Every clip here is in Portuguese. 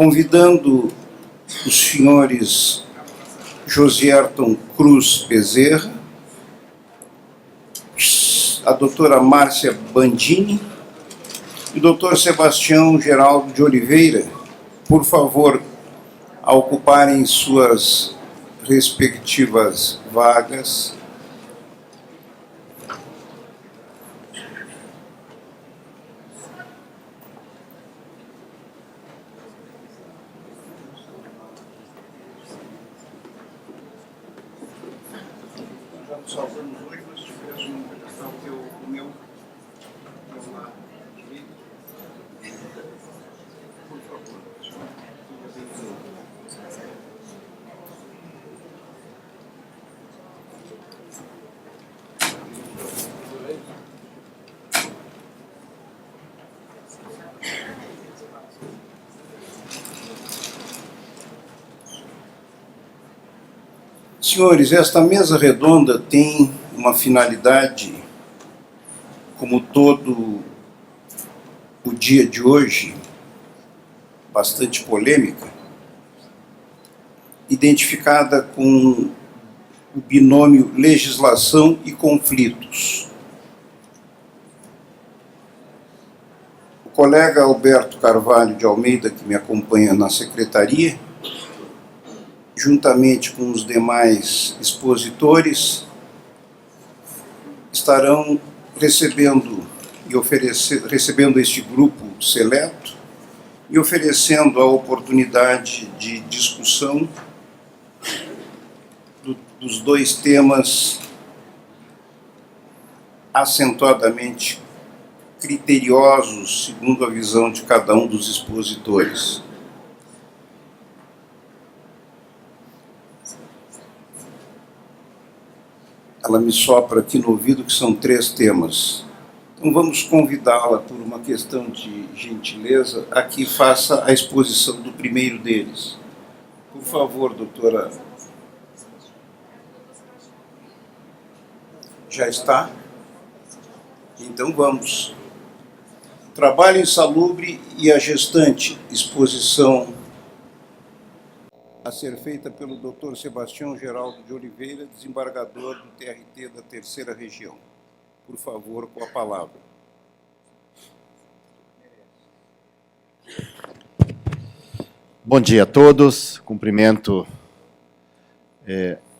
convidando os senhores Josierton Cruz Bezerra, a doutora Márcia Bandini e o doutor Sebastião Geraldo de Oliveira, por favor, a ocuparem suas respectivas vagas. Salvamos hoje, mas tivemos uma questão que o meu lado direito. Por favor, senhores, esta mesa redonda tem uma finalidade, como todo o dia de hoje, bastante polêmica, identificada com o binômio legislação e conflitos. O colega Alberto Carvalho de Almeida, que me acompanha na secretaria, juntamente com os demais expositores, estarão recebendo este grupo seleto e oferecendo a oportunidade de discussão dos dois temas acentuadamente criteriosos, segundo a visão de cada um dos expositores. Ela me sopra aqui no ouvido que são 3 temas. Então vamos convidá-la, por uma questão de gentileza, a que faça a exposição do primeiro deles. Por favor, doutora. Já está? Então vamos. Trabalho insalubre e a gestante, exposição a ser feita pelo Dr. Sebastião Geraldo de Oliveira, desembargador do TRT da Terceira Região. Por favor, com a palavra. Bom dia a todos, cumprimento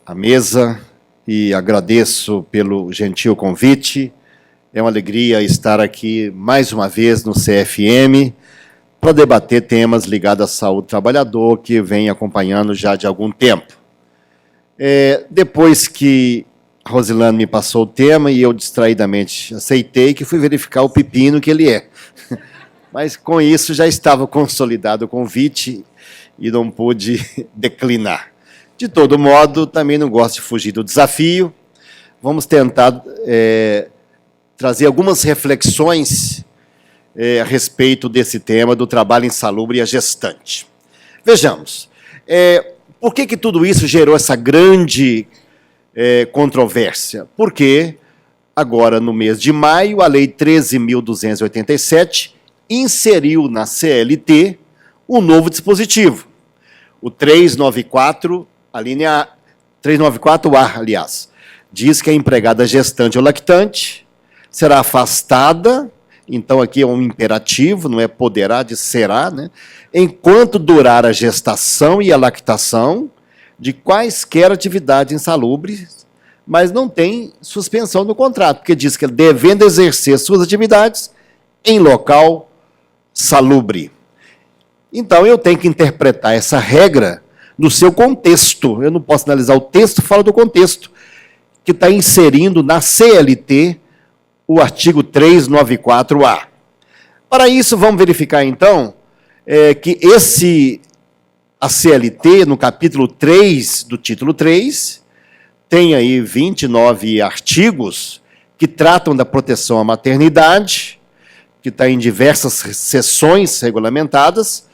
a mesa e agradeço pelo gentil convite. É uma alegria estar aqui mais uma vez no CFM, para debater temas ligados à saúde do trabalhador, que vem acompanhando já de algum tempo. Depois que a Rosilane me passou o tema, e eu distraidamente aceitei, que fui verificar o pepino que ele é. Mas, com isso, já estava consolidado o convite e não pude declinar. De todo modo, também não gosto de fugir do desafio. Vamos tentar trazer algumas reflexões a respeito desse tema do trabalho insalubre e a gestante. Vejamos, por que tudo isso gerou essa grande controvérsia? Porque agora, no mês de maio, a Lei 13.287 inseriu na CLT um novo dispositivo, o 394, a linha 394A, aliás, diz que a empregada gestante ou lactante será afastada. Então, aqui é um imperativo, não é poderá, de será, né? Enquanto durar a gestação e a lactação de quaisquer atividades insalubres, mas não tem suspensão do contrato, porque diz que devendo exercer suas atividades em local salubre. Então, eu tenho que interpretar essa regra no seu contexto. Eu não posso analisar o texto fora do contexto, que está inserindo na CLT o artigo 394A. Para isso, vamos verificar, então, que a CLT, no capítulo 3 do título 3, tem aí 29 artigos que tratam da proteção à maternidade, que está em diversas seções regulamentadas,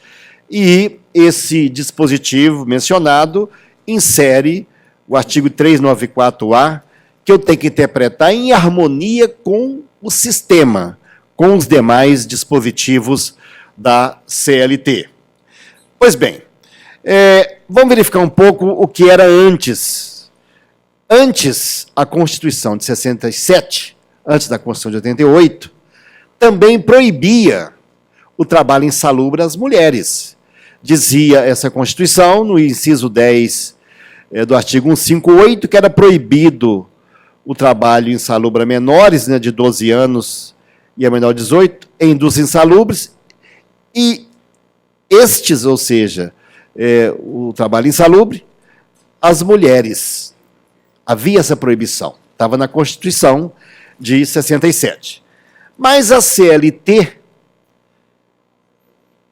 e esse dispositivo mencionado insere o artigo 394A, que eu tenho que interpretar em harmonia com o sistema, com os demais dispositivos da CLT. Pois bem, vamos verificar um pouco o que era antes. Antes, a Constituição de 67, antes da Constituição de 88, também proibia o trabalho insalubre às mulheres. Dizia essa Constituição, no inciso 10 do artigo 158, que era proibido o trabalho insalubre a menores, né, de 12 anos e a menor de 18, em indústrias insalubres, e estes, ou seja, o trabalho insalubre, as mulheres. Havia essa proibição, estava na Constituição de 67. Mas a CLT,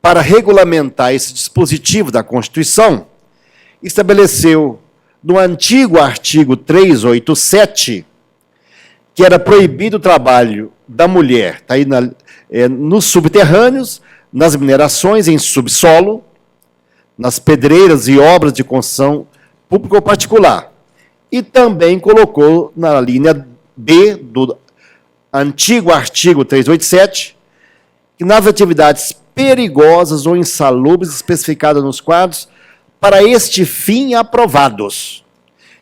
para regulamentar esse dispositivo da Constituição, estabeleceu no antigo artigo 387, que era proibido o trabalho da mulher, tá aí nos subterrâneos, nas minerações em subsolo, nas pedreiras e obras de construção pública ou particular. E também colocou na linha B do antigo artigo 387, que nas atividades perigosas ou insalubres especificadas nos quadros, para este fim aprovados.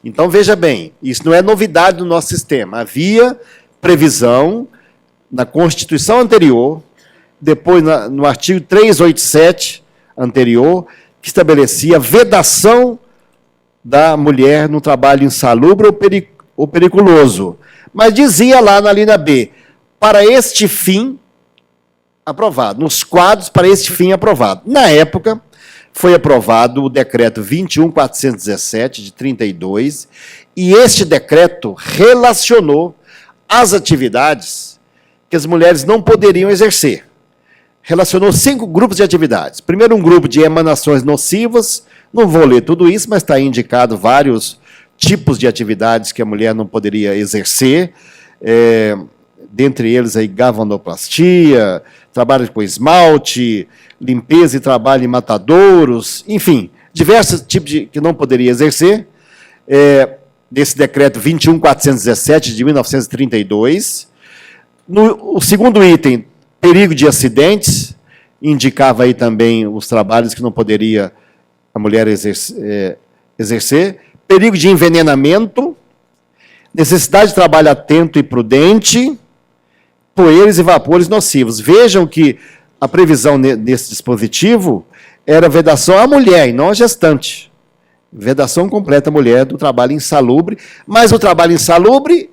Então, veja bem, isso não é novidade do nosso sistema. Havia previsão na Constituição anterior, depois no artigo 387 anterior, que estabelecia a vedação da mulher no trabalho insalubre ou periculoso. Mas dizia lá na linha B, para este fim aprovado, nos quadros para este fim aprovado. Na época, foi aprovado o decreto 21.417, de 32, e este decreto relacionou as atividades que as mulheres não poderiam exercer. Relacionou 5 grupos de atividades. Primeiro, um grupo de emanações nocivas, não vou ler tudo isso, mas está indicado vários tipos de atividades que a mulher não poderia exercer, dentre eles aí galvanoplastia, trabalho com esmalte, limpeza e trabalho em matadouros, enfim, diversos tipos que não poderia exercer, desse decreto 21.417 de 1932. O segundo item, perigo de acidentes, indicava aí também os trabalhos que não poderia a mulher exercer. Perigo de envenenamento, necessidade de trabalho atento e prudente, poeiras e vapores nocivos. Vejam que a previsão nesse dispositivo era vedação à mulher e não à gestante. Vedação completa à mulher do trabalho insalubre, mas o trabalho insalubre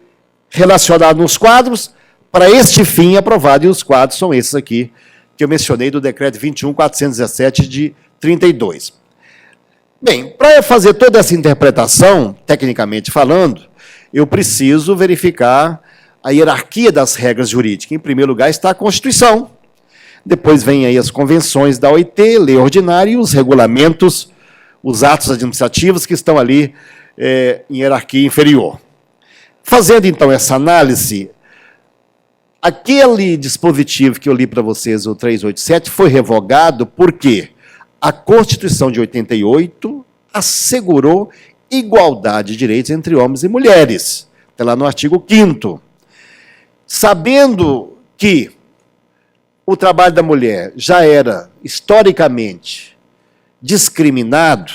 relacionado nos quadros, para este fim aprovado, e os quadros são esses aqui, que eu mencionei do decreto 21.417 de 32. Bem, para fazer toda essa interpretação, tecnicamente falando, eu preciso verificar a hierarquia das regras jurídicas. Em primeiro lugar está a Constituição, depois vem aí as convenções da OIT, lei ordinária e os regulamentos, os atos administrativos que estão ali em hierarquia inferior. Fazendo então essa análise, aquele dispositivo que eu li para vocês, o 387, foi revogado porque a Constituição de 88 assegurou igualdade de direitos entre homens e mulheres. Está lá no artigo 5º. Sabendo que o trabalho da mulher já era, historicamente, discriminado,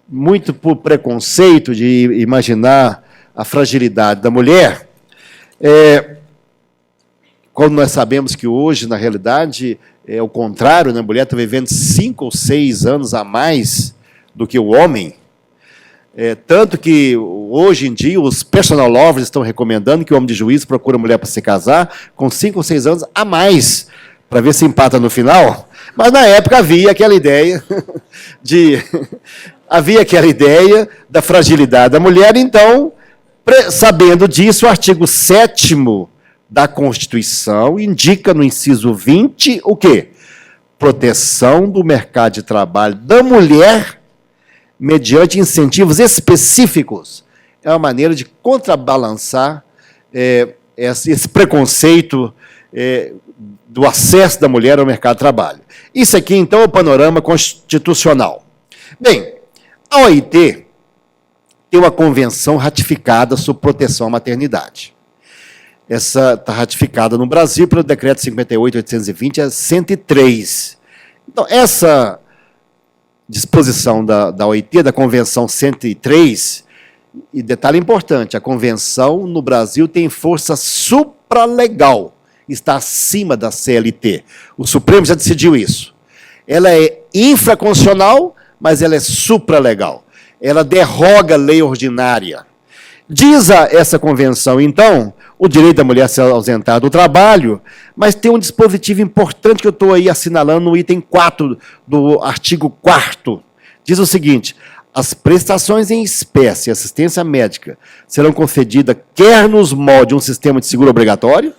muito por preconceito de imaginar a fragilidade da mulher, quando nós sabemos que hoje, na realidade, é o contrário, né? A mulher está vivendo 5 ou 6 anos a mais do que o homem, tanto que hoje em dia os personal lovers estão recomendando que o homem de juízo procure a mulher para se casar com 5 ou 6 anos a mais, para ver se empata no final. Mas na época havia aquela ideia da fragilidade da mulher. Então, sabendo disso, o artigo 7º da Constituição indica no inciso 20 o quê? Proteção do mercado de trabalho da mulher mediante incentivos específicos. É uma maneira de contrabalançar esse preconceito do acesso da mulher ao mercado de trabalho. Isso aqui, então, é o panorama constitucional. Bem, a OIT tem uma convenção ratificada sobre proteção à maternidade. Essa está ratificada no Brasil pelo decreto 58.820, a 103. Então, essa disposição da OIT, da Convenção 103, e detalhe importante, a Convenção no Brasil tem força supralegal, está acima da CLT. O Supremo já decidiu isso. Ela é infraconstitucional, mas ela é supralegal. Ela derroga a lei ordinária. Diz essa convenção, então, o direito da mulher a se ausentar do trabalho, mas tem um dispositivo importante que eu estou aí assinalando no item 4 do artigo 4º. Diz o seguinte: as prestações em espécie e assistência médica serão concedidas quer nos moldes de um sistema de seguro obrigatório,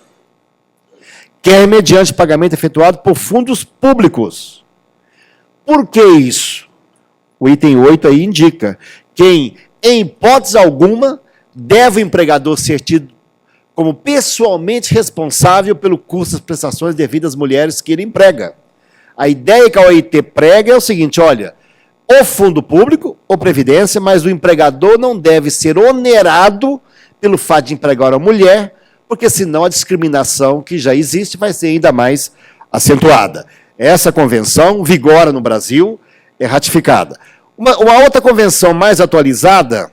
quer mediante pagamento efetuado por fundos públicos. Por que isso? O item 8 aí indica que, em hipótese alguma, deve o empregador ser tido como pessoalmente responsável pelo custo das prestações devidas às mulheres que ele emprega. A ideia que a OIT prega é o seguinte: olha, ou fundo público ou previdência, mas o empregador não deve ser onerado pelo fato de empregar uma mulher, porque senão a discriminação que já existe vai ser ainda mais acentuada. Essa convenção vigora no Brasil, é ratificada. Uma outra convenção mais atualizada,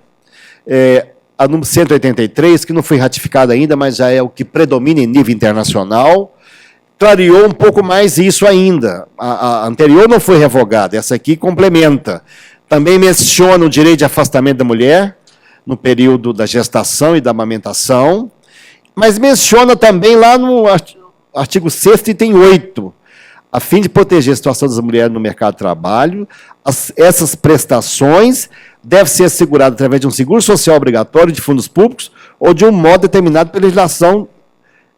a número 183, que não foi ratificada ainda, mas já é o que predomina em nível internacional, clareou um pouco mais isso ainda. A anterior não foi revogada, essa aqui complementa. Também menciona o direito de afastamento da mulher no período da gestação e da amamentação, mas menciona também lá no artigo 6º, item 8, a fim de proteger a situação das mulheres no mercado de trabalho, essas prestações devem ser asseguradas através de um seguro social obrigatório de fundos públicos ou de um modo determinado pela legislação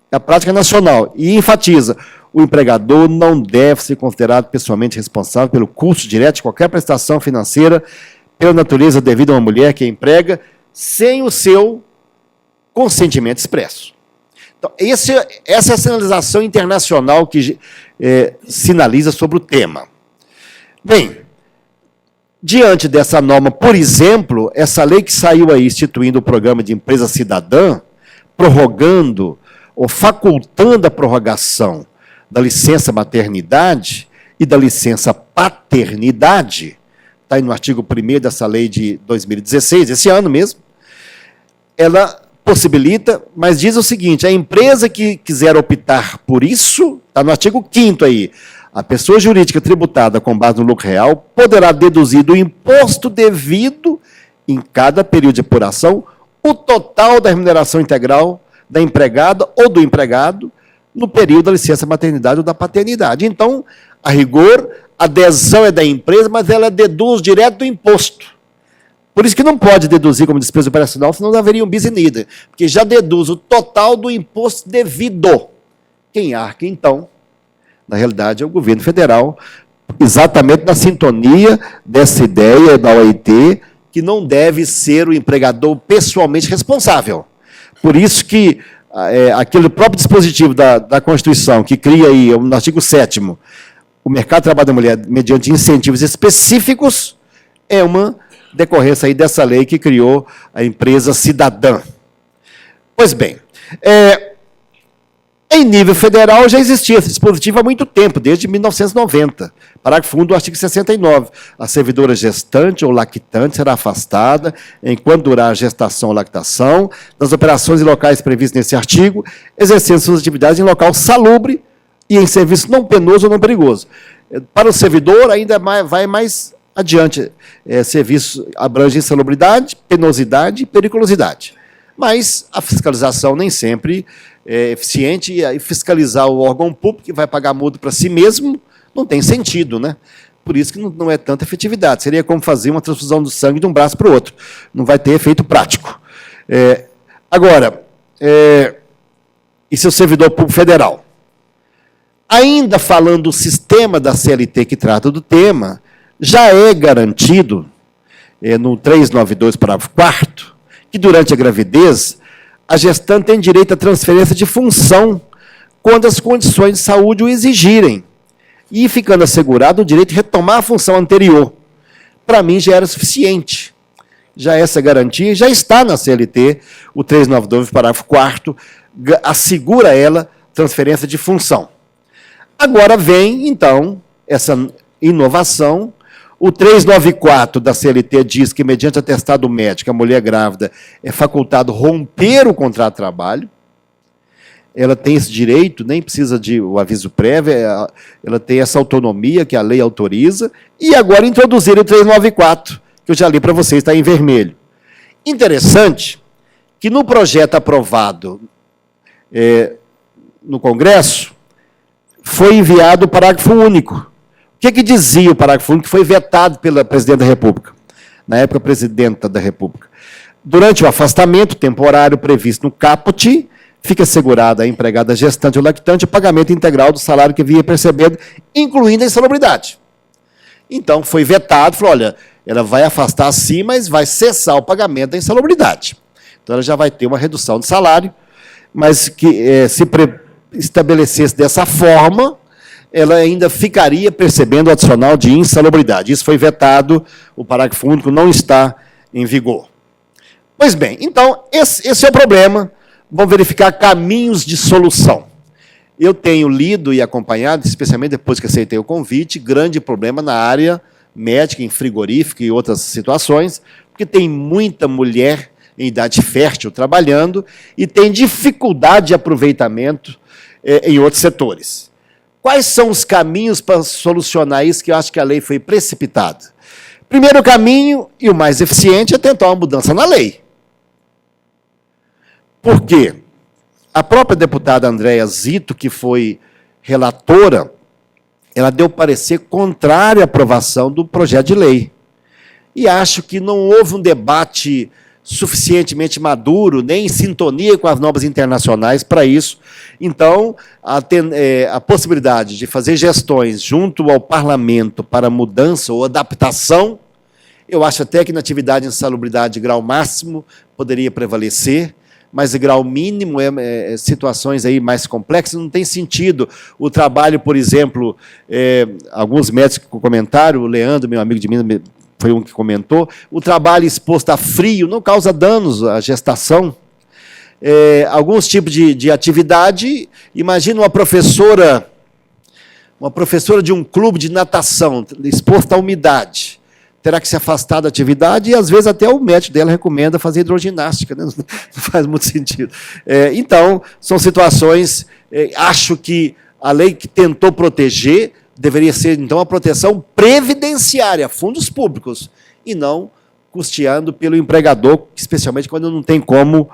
da prática nacional. E enfatiza: o empregador não deve ser considerado pessoalmente responsável pelo custo direto de qualquer prestação financeira pela natureza devida a uma mulher que a emprega, sem o seu consentimento expresso. Então, essa é a sinalização internacional que sinaliza sobre o tema. Bem, diante dessa norma, por exemplo, essa lei que saiu aí instituindo o programa de empresa cidadã, prorrogando ou facultando a prorrogação da licença maternidade e da licença paternidade, está aí no artigo 1º dessa lei de 2016, esse ano mesmo, ela possibilita, mas diz o seguinte: a empresa que quiser optar por isso, está no artigo 5º aí, a pessoa jurídica tributada com base no lucro real poderá deduzir do imposto devido, em cada período de apuração, o total da remuneração integral da empregada ou do empregado no período da licença maternidade ou da paternidade. Então, a rigor, a adesão é da empresa, mas ela deduz direto do imposto. Por isso que não pode deduzir como despesa operacional, senão não haveria um bis in idem, porque já deduz o total do imposto devido. Quem arca, então, na realidade, é o governo federal, exatamente na sintonia dessa ideia da OIT, que não deve ser o empregador pessoalmente responsável. Por isso que aquele próprio dispositivo da Constituição, que cria aí, no artigo 7º, o mercado de trabalho da mulher, mediante incentivos específicos, é uma decorrência aí dessa lei que criou a empresa cidadã. Pois bem, em nível federal já existia esse dispositivo há muito tempo, desde 1990. Parágrafo 1 do artigo 69. A servidora gestante ou lactante será afastada, enquanto durar a gestação ou lactação, das operações em locais previstos nesse artigo, exercendo suas atividades em local salubre e em serviço não penoso ou não perigoso. Para o servidor, ainda vai mais adiante. Serviço abrange insalubridade, penosidade e periculosidade. Mas a fiscalização nem sempre é eficiente, e fiscalizar o órgão público que vai pagar multa para si mesmo não tem sentido, né? Por isso que não é tanta efetividade. Seria como fazer uma transfusão do sangue de um braço para o outro. Não vai ter efeito prático. Agora, e seu servidor público federal? Ainda falando do sistema da CLT que trata do tema, já é garantido, no 392, parágrafo 4º, que durante a gravidez, a gestante tem direito à transferência de função quando as condições de saúde o exigirem, e ficando assegurado o direito de retomar a função anterior. Para mim, já era suficiente. Já essa garantia já está na CLT, o 392, parágrafo 4º, assegura ela transferência de função. Agora vem, então, essa inovação, O 394 da CLT diz que, mediante atestado médico, a mulher grávida é facultado romper o contrato de trabalho. Ela tem esse direito, nem precisa de o aviso prévio, ela tem essa autonomia que a lei autoriza. E agora introduzir o 394, que eu já li para vocês, está em vermelho. Interessante que no projeto aprovado no Congresso, foi enviado o parágrafo único. O que dizia o parágrafo único que foi vetado pela Presidente da República? Na época, Presidenta da República. Durante o afastamento temporário previsto no caput, fica assegurada à empregada gestante ou lactante o pagamento integral do salário que vinha percebendo, incluindo a insalubridade. Então, foi vetado, falou, olha, ela vai afastar sim, mas vai cessar o pagamento da insalubridade. Então, ela já vai ter uma redução de salário, mas que se estabelecesse dessa forma, ela ainda ficaria percebendo o adicional de insalubridade. Isso foi vetado, o parágrafo único não está em vigor. Pois bem, então, esse é o problema. Vamos verificar caminhos de solução. Eu tenho lido e acompanhado, especialmente depois que aceitei o convite, grande problema na área médica, em frigorífico e outras situações, porque tem muita mulher em idade fértil trabalhando e tem dificuldade de aproveitamento em outros setores. Quais são os caminhos para solucionar isso, que eu acho que a lei foi precipitada? Primeiro caminho, e o mais eficiente, é tentar uma mudança na lei. Por quê? A própria deputada Andréa Zito, que foi relatora, ela deu parecer contrário à aprovação do projeto de lei. E acho que não houve um debate suficientemente maduro, nem em sintonia com as normas internacionais para isso. Então, a possibilidade de fazer gestões junto ao parlamento para mudança ou adaptação, eu acho até que na atividade de insalubridade de grau máximo poderia prevalecer, mas de grau mínimo, situações aí mais complexas, não tem sentido. O trabalho, por exemplo, alguns médicos que comentaram, o Leandro, meu amigo de Minas, foi um que comentou, o trabalho exposto a frio não causa danos à gestação. Alguns tipos de atividade, imagina uma professora de um clube de natação, exposta à umidade, terá que se afastar da atividade e, às vezes, até o médico dela recomenda fazer hidroginástica, né? Não faz muito sentido. Então, são situações, acho que a lei que tentou proteger deveria ser, então, a proteção previdenciária, fundos públicos, e não custeando pelo empregador, especialmente quando não tem como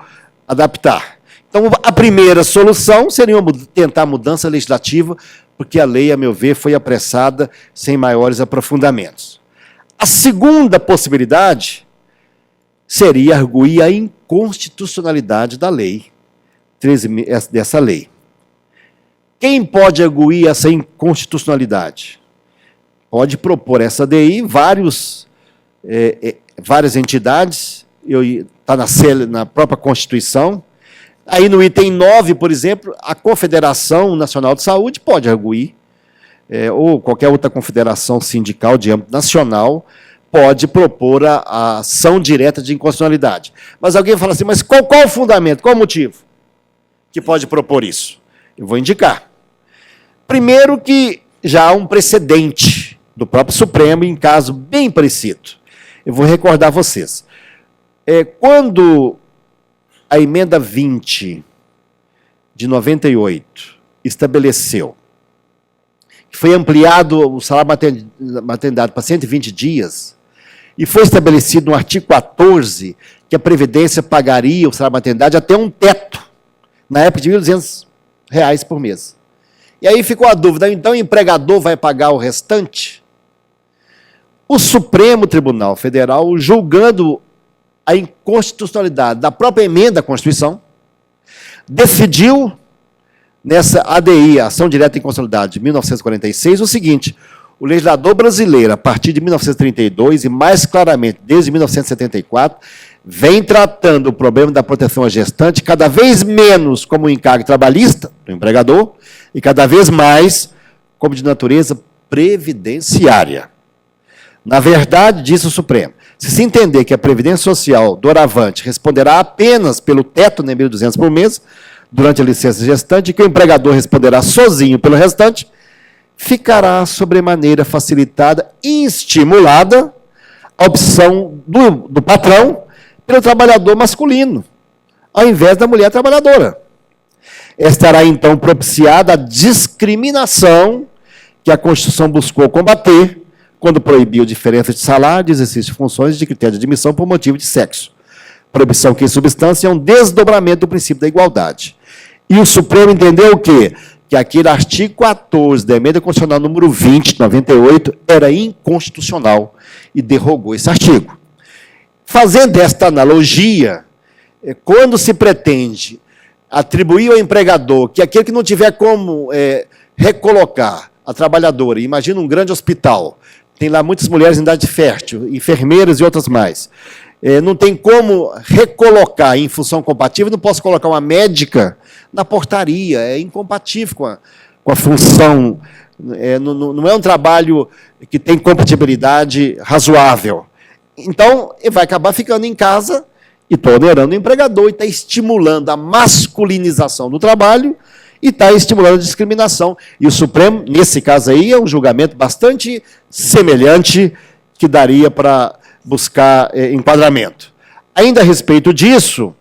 adaptar. Então, a primeira solução seria tentar mudança legislativa, porque a lei, a meu ver, foi apressada sem maiores aprofundamentos. A segunda possibilidade seria arguir a inconstitucionalidade da lei, dessa lei. Quem pode arguir essa inconstitucionalidade? Pode propor essa DI várias entidades, está na própria Constituição. Aí no item 9, por exemplo, a Confederação Nacional de Saúde pode arguir, ou qualquer outra confederação sindical de âmbito nacional pode propor a ação direta de inconstitucionalidade. Mas alguém fala assim, mas qual o fundamento, qual o motivo que pode propor isso? Eu vou indicar. Primeiro que já há um precedente do próprio Supremo em caso bem parecido. Eu vou recordar vocês. Quando a emenda 20 de 98 estabeleceu que foi ampliado o salário maternidade para 120 dias, e foi estabelecido no artigo 14 que a Previdência pagaria o salário maternidade até um teto, na época de R$ 1.200 por mês. E aí ficou a dúvida, então o empregador vai pagar o restante? O Supremo Tribunal Federal, julgando a inconstitucionalidade da própria emenda à Constituição, decidiu, nessa ADI, Ação Direta de Inconstitucionalidade de 1946, o seguinte: o legislador brasileiro, a partir de 1932, e mais claramente desde 1974, vem tratando o problema da proteção à gestante cada vez menos como um encargo trabalhista do empregador e cada vez mais como de natureza previdenciária. Na verdade, disse o Supremo, se entender que a Previdência Social doravante responderá apenas pelo teto de R$ 1.200 por mês, durante a licença gestante, e que o empregador responderá sozinho pelo restante, ficará sobremaneira facilitada e estimulada a opção do patrão pelo trabalhador masculino, ao invés da mulher trabalhadora. Estará, então, propiciada a discriminação que a Constituição buscou combater quando proibiu diferença de salário, de exercício de funções e de critério de admissão por motivo de sexo. Proibição que, em substância, é um desdobramento do princípio da igualdade. E o Supremo entendeu o quê? Que aquele artigo 14 da Emenda Constitucional número 20, de 98, era inconstitucional e derrogou esse artigo. Fazendo esta analogia, quando se pretende atribuir ao empregador que aquele que não tiver como recolocar a trabalhadora, imagina um grande hospital, tem lá muitas mulheres em idade fértil, enfermeiras e outras mais, não tem como recolocar em função compatível, não posso colocar uma médica na portaria, é incompatível com a função, não é um trabalho que tem compatibilidade razoável. Então, ele vai acabar ficando em casa e está onerando o empregador e está estimulando a masculinização do trabalho e está estimulando a discriminação. E o Supremo, nesse caso aí, é um julgamento bastante semelhante que daria para buscar enquadramento. Ainda a respeito disso,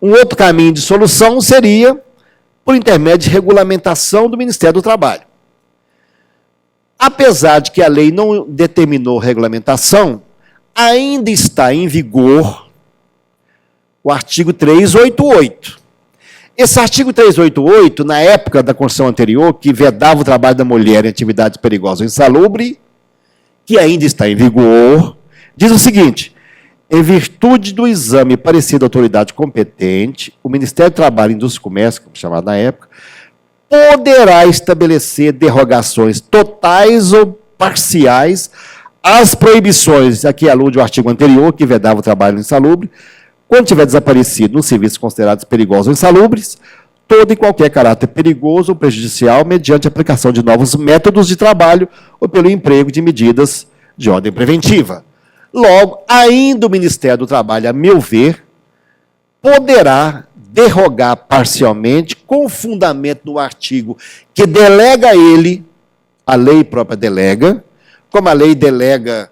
um outro caminho de solução seria por intermédio de regulamentação do Ministério do Trabalho. Apesar de que a lei não determinou regulamentação, ainda está em vigor o artigo 388. Esse artigo 388, na época da Constituição anterior, que vedava o trabalho da mulher em atividades perigosas ou insalubre, que ainda está em vigor, diz o seguinte: em virtude do exame parecido à autoridade competente, o Ministério do Trabalho, Indústria e Comércio, como chamado na época, poderá estabelecer derrogações totais ou parciais às proibições, aqui alude o artigo anterior, que vedava o trabalho insalubre, quando tiver desaparecido nos serviços considerados perigosos ou insalubres, todo e qualquer caráter perigoso ou prejudicial mediante a aplicação de novos métodos de trabalho ou pelo emprego de medidas de ordem preventiva. Logo, ainda o Ministério do Trabalho, a meu ver, poderá derrogar parcialmente, com fundamento no artigo que delega a ele, a lei própria delega, como a lei delega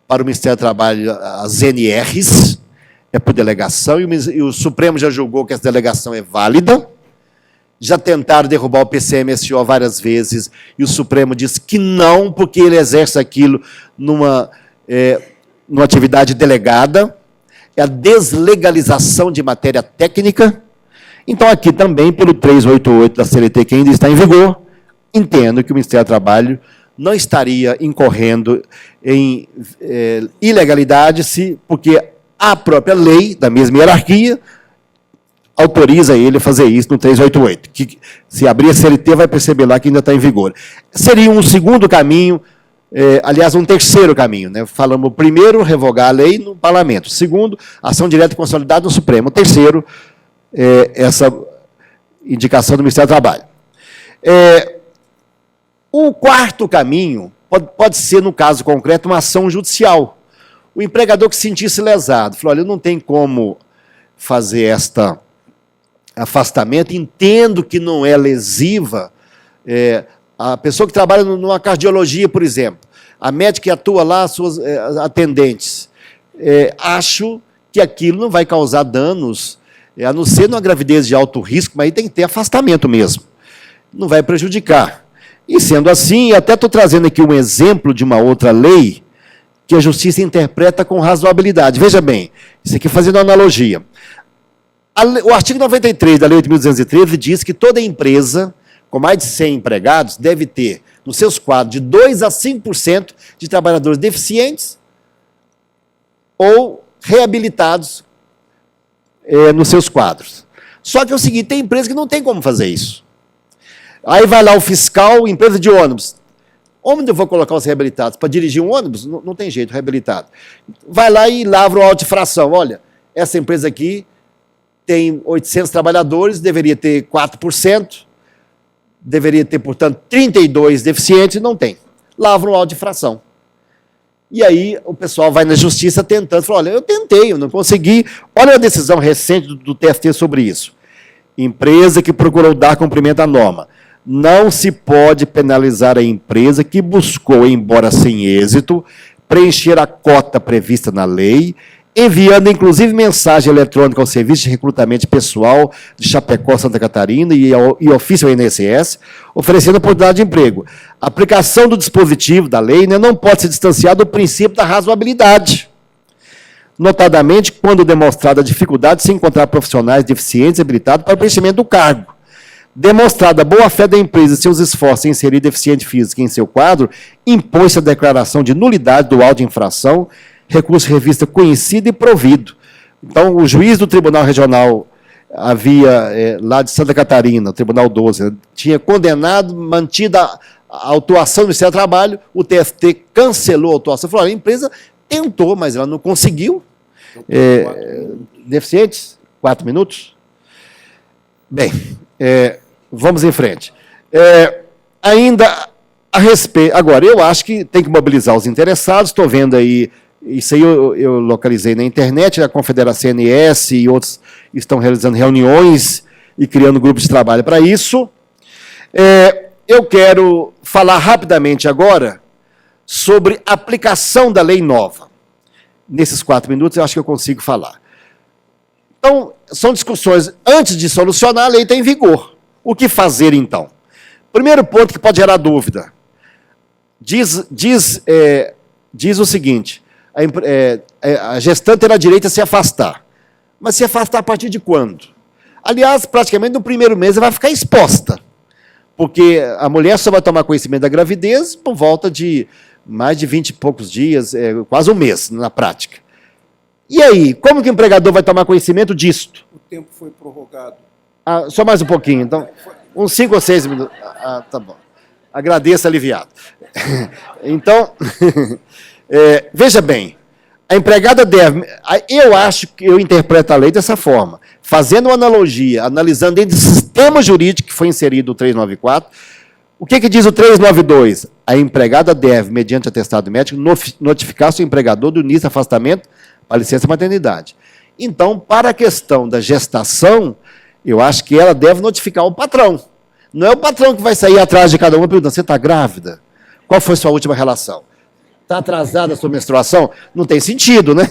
para o Ministério do Trabalho as NRs, é por delegação, e o Supremo já julgou que essa delegação é válida, já tentaram derrubar o PCMSO várias vezes, e o Supremo diz que não, porque ele exerce aquilo numa atividade delegada, é a deslegalização de matéria técnica. Então, aqui também, pelo 388 da CLT, que ainda está em vigor, entendo que o Ministério do Trabalho não estaria incorrendo em ilegalidade, porque a própria lei, da mesma hierarquia, autoriza ele a fazer isso no 388, que se abrir a CLT vai perceber lá que ainda está em vigor. Seria um segundo caminho, aliás, um terceiro caminho, né? Falamos, o primeiro, revogar a lei no parlamento. O segundo, ação direta e consolidada no Supremo. O terceiro, essa indicação do Ministério do Trabalho. O quarto caminho pode ser, no caso concreto, uma ação judicial. O empregador que se sentisse lesado, falou, olha, eu não tenho como fazer este afastamento, entendo que não é lesiva, a pessoa que trabalha numa cardiologia, por exemplo, a médica que atua lá, suas atendentes, acho que aquilo não vai causar danos, a não ser numa gravidez de alto risco, mas aí tem que ter afastamento mesmo, não vai prejudicar. E sendo assim, até estou trazendo aqui um exemplo de uma outra lei, que a justiça interpreta com razoabilidade. Veja bem, isso aqui fazendo uma analogia. O artigo 93 da Lei 8.213 diz que toda empresa com mais de 100 empregados deve ter, nos seus quadros, de 2% a 5% de trabalhadores deficientes ou reabilitados nos seus quadros. Só que é o seguinte, tem empresa que não tem como fazer isso. Aí vai lá o fiscal, empresa de ônibus. Onde eu vou colocar os reabilitados? Para dirigir um ônibus? Não tem jeito, reabilitado. Vai lá e lavra o auto de fração. Olha, essa empresa aqui tem 800 trabalhadores, deveria ter 4%, deveria ter, portanto, 32 deficientes, não tem. Lavra o auto de fração. E aí o pessoal vai na justiça tentando, fala, olha, eu tentei, eu não consegui. Olha a decisão recente do TST sobre isso. Empresa que procurou dar cumprimento à norma. Não se pode penalizar a empresa que buscou, embora sem êxito, preencher a cota prevista na lei, enviando inclusive mensagem eletrônica ao Serviço de Recrutamento Pessoal de Chapecó, Santa Catarina e ofício ao INSS, oferecendo oportunidade de emprego. A aplicação do dispositivo da lei, né, não pode se distanciar do princípio da razoabilidade, notadamente quando demonstrada a dificuldade de se encontrar profissionais deficientes e habilitados para o preenchimento do cargo. Demonstrada a boa-fé da empresa e seus esforços em inserir deficiente físico em seu quadro, impõe-se a declaração de nulidade do auto de infração, recurso de revista conhecido e provido. Então, o juiz do Tribunal Regional lá de Santa Catarina, o Tribunal 12, tinha condenado, mantida a autuação do Ministério do Trabalho, o TST cancelou a autuação, falou, a empresa tentou, mas ela não conseguiu. Deficientes? 4 minutos? Bem, vamos em frente. Ainda a respeito... Agora, eu acho que tem que mobilizar os interessados, estou vendo aí, isso aí eu localizei na internet, a Confederação CNS e outros estão realizando reuniões e criando grupos de trabalho para isso. Eu quero falar rapidamente agora sobre a aplicação da lei nova. Nesses 4 minutos, eu acho que eu consigo falar. Então, são discussões, antes de solucionar, a lei está em vigor. O que fazer, então? Primeiro ponto que pode gerar dúvida. Diz o seguinte, a gestante terá direito a se afastar. Mas se afastar a partir de quando? Aliás, praticamente no primeiro mês ela vai ficar exposta. Porque a mulher só vai tomar conhecimento da gravidez por volta de mais de 20 e poucos dias, quase um mês, na prática. E aí, como que o empregador vai tomar conhecimento disto? O tempo foi prorrogado. Só mais um pouquinho, então. Uns 5 ou 6 minutos. Tá bom. Agradeço, aliviado. Então, veja bem, a empregada deve... eu interpreto a lei dessa forma, fazendo uma analogia, analisando dentro do sistema jurídico que foi inserido o 394, o que diz o 392? A empregada deve, mediante atestado médico, notificar seu empregador do início do afastamento para licença maternidade. Então, para a questão da gestação, eu acho que ela deve notificar o patrão. Não é o patrão que vai sair atrás de cada uma perguntando, você está grávida? Qual foi sua última relação? Está atrasada a sua menstruação? Não tem sentido, né?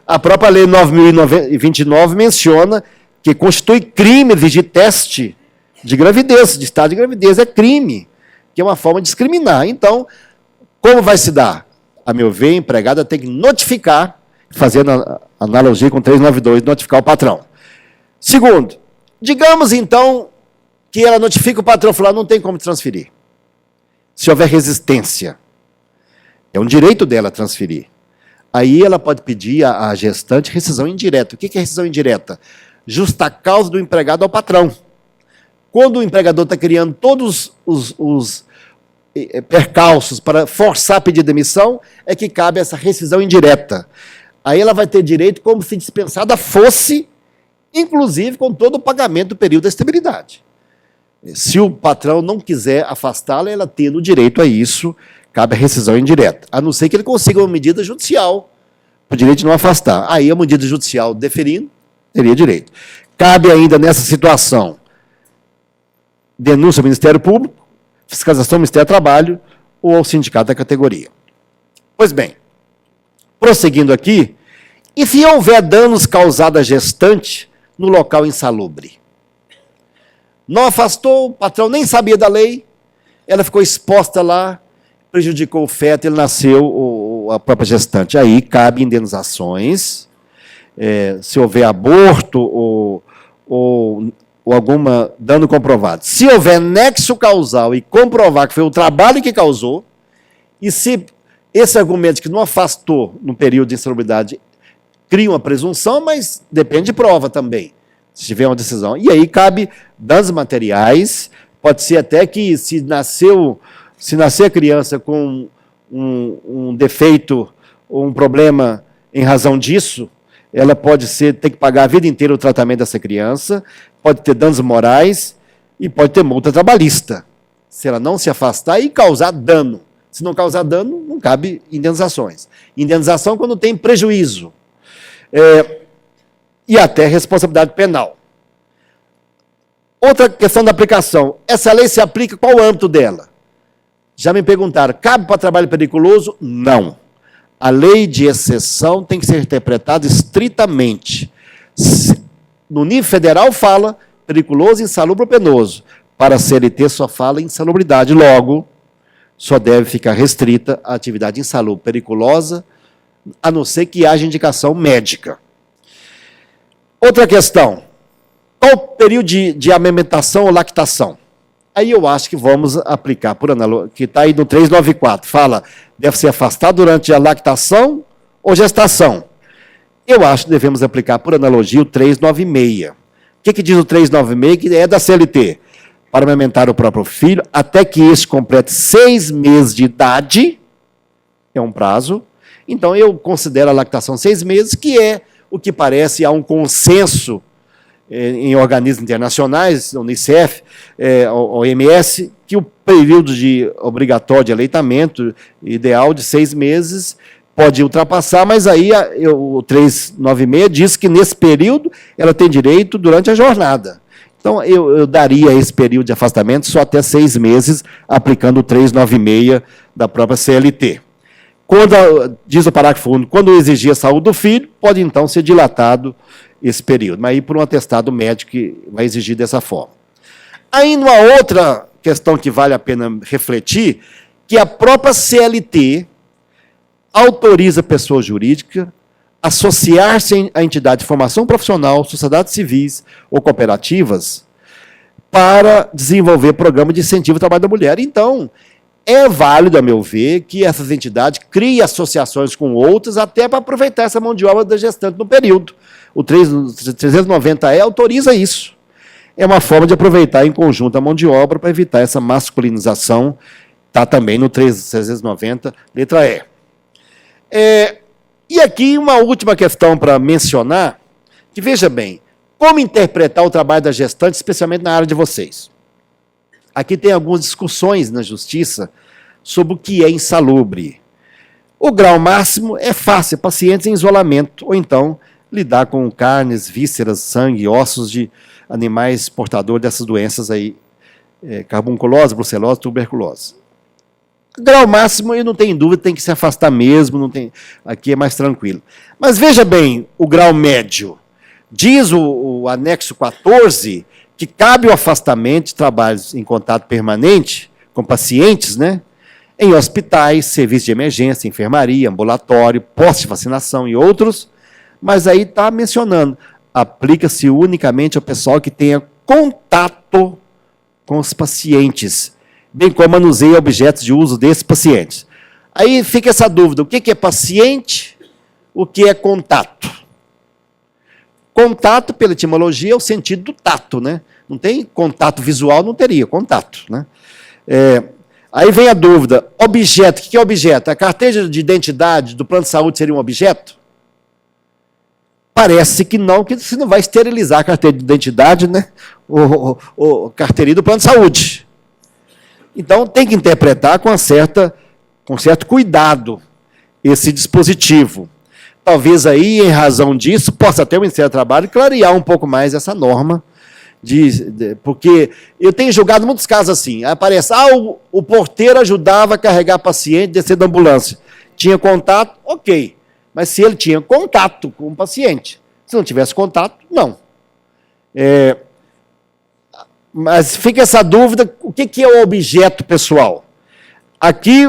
A própria lei 9.029 menciona que constitui crime exigir teste de gravidez, de estado de gravidez, é crime, que é uma forma de discriminar. Então, como vai se dar? A meu ver, a empregada tem que notificar, fazendo a analogia com 392, notificar o patrão. Segundo, digamos então que ela notifica o patrão e fala, não tem como transferir. Se houver resistência, é um direito dela transferir. Aí ela pode pedir à gestante rescisão indireta. O que é rescisão indireta? Justa causa do empregado ao patrão. Quando o empregador está criando todos os percalços para forçar a pedir demissão, é que cabe essa rescisão indireta. Aí ela vai ter direito como se dispensada fosse, inclusive com todo o pagamento do período da estabilidade. Se o patrão não quiser afastá-la, ela tendo direito a isso, cabe a rescisão indireta. A não ser que ele consiga uma medida judicial, o direito de não afastar. Aí a medida judicial deferindo, teria direito. Cabe ainda nessa situação denúncia ao Ministério Público, fiscalização ao Ministério do Trabalho ou ao sindicato da categoria. Pois bem, prosseguindo aqui, e se houver danos causados à gestante no local insalubre? Não afastou, o patrão nem sabia da lei, ela ficou exposta lá, prejudicou o feto, ele nasceu, a própria gestante. Aí cabe indenizações, se houver aborto ou alguma dano comprovado. Se houver nexo causal e comprovar que foi o trabalho que causou, e se esse argumento de que não afastou no período de insalubridade cria uma presunção, mas depende de prova também, se tiver uma decisão. E aí cabe danos materiais, pode ser até que se nascer a criança com um defeito ou um problema em razão disso, ela pode ter que pagar a vida inteira o tratamento dessa criança, pode ter danos morais e pode ter multa trabalhista, se ela não se afastar e causar dano. Se não causar dano, não cabe indenizações. Indenização quando tem prejuízo. E até responsabilidade penal. Outra questão da aplicação. Essa lei se aplica qual o âmbito dela? Já me perguntaram, cabe para trabalho periculoso? Não. A lei de exceção tem que ser interpretada estritamente. No nível federal fala periculoso, insalubre ou penoso. Para a CLT só fala insalubridade. Logo, só deve ficar restrita a atividade insalubre, periculosa, a não ser que haja indicação médica. Outra questão. Qual o período de amamentação ou lactação? Aí eu acho que vamos aplicar, por analogia, que está aí no 394, fala, deve ser afastado durante a lactação ou gestação. Eu acho que devemos aplicar, por analogia, o 396. O que diz o 396? Que é da CLT. Para amamentar o próprio filho, até que este complete 6 meses de idade, é um prazo. Então, eu considero a lactação 6 meses, que é o que parece, há um consenso em organismos internacionais, Unicef, OMS, que o período obrigatório de aleitamento, ideal de 6 meses, pode ultrapassar, mas aí o 396 diz que nesse período ela tem direito durante a jornada. Então, eu daria esse período de afastamento só até 6 meses, aplicando o 396 da própria CLT. Diz o parágrafo único, quando exigir a saúde do filho, pode então ser dilatado esse período, mas aí por um atestado médico que vai exigir dessa forma. Aí, uma outra questão que vale a pena refletir, que a própria CLT autoriza a pessoa jurídica a associar-se à entidade de formação profissional, sociedades civis ou cooperativas para desenvolver programa de incentivo ao trabalho da mulher. Então, é válido, a meu ver, que essas entidades criem associações com outras até para aproveitar essa mão de obra da gestante no período. O 390E autoriza isso. É uma forma de aproveitar em conjunto a mão de obra para evitar essa masculinização. Está também no 390, letra E. E aqui uma última questão para mencionar, que veja bem, como interpretar o trabalho da gestante, especialmente na área de vocês. Aqui tem algumas discussões na justiça sobre o que é insalubre. O grau máximo é fácil, pacientes em isolamento, ou então lidar com carnes, vísceras, sangue, ossos de animais portadores dessas doenças aí, carbunculose, brucelose, tuberculose. Grau máximo, eu não tenho dúvida, tem que se afastar mesmo, não tem, aqui é mais tranquilo. Mas veja bem, o grau médio. Diz o anexo 14 que cabe o afastamento de trabalhos em contato permanente com pacientes, né, em hospitais, serviços de emergência, enfermaria, ambulatório, postos de vacinação e outros, mas aí está mencionando, aplica-se unicamente ao pessoal que tenha contato com os pacientes, bem como manuseia objetos de uso desses pacientes. Aí fica essa dúvida, o que é paciente, o que é contato? Contato, pela etimologia, é o sentido do tato, né? Não tem contato visual, não teria contato, né? Aí vem a dúvida, objeto, o que é objeto? A carteira de identidade do plano de saúde seria um objeto? Parece que não, que você não vai esterilizar a carteira de identidade, né? O carteirinha do plano de saúde. Então, tem que interpretar com certo cuidado esse dispositivo. Talvez aí, em razão disso, possa até o Ministério do Trabalho clarear um pouco mais essa norma, porque eu tenho julgado muitos casos assim, aparece, o porteiro ajudava a carregar paciente, descer da ambulância. Tinha contato? Ok. Mas se ele tinha contato com o paciente, se não tivesse contato, não. Mas fica essa dúvida, o que é o objeto pessoal? Aqui,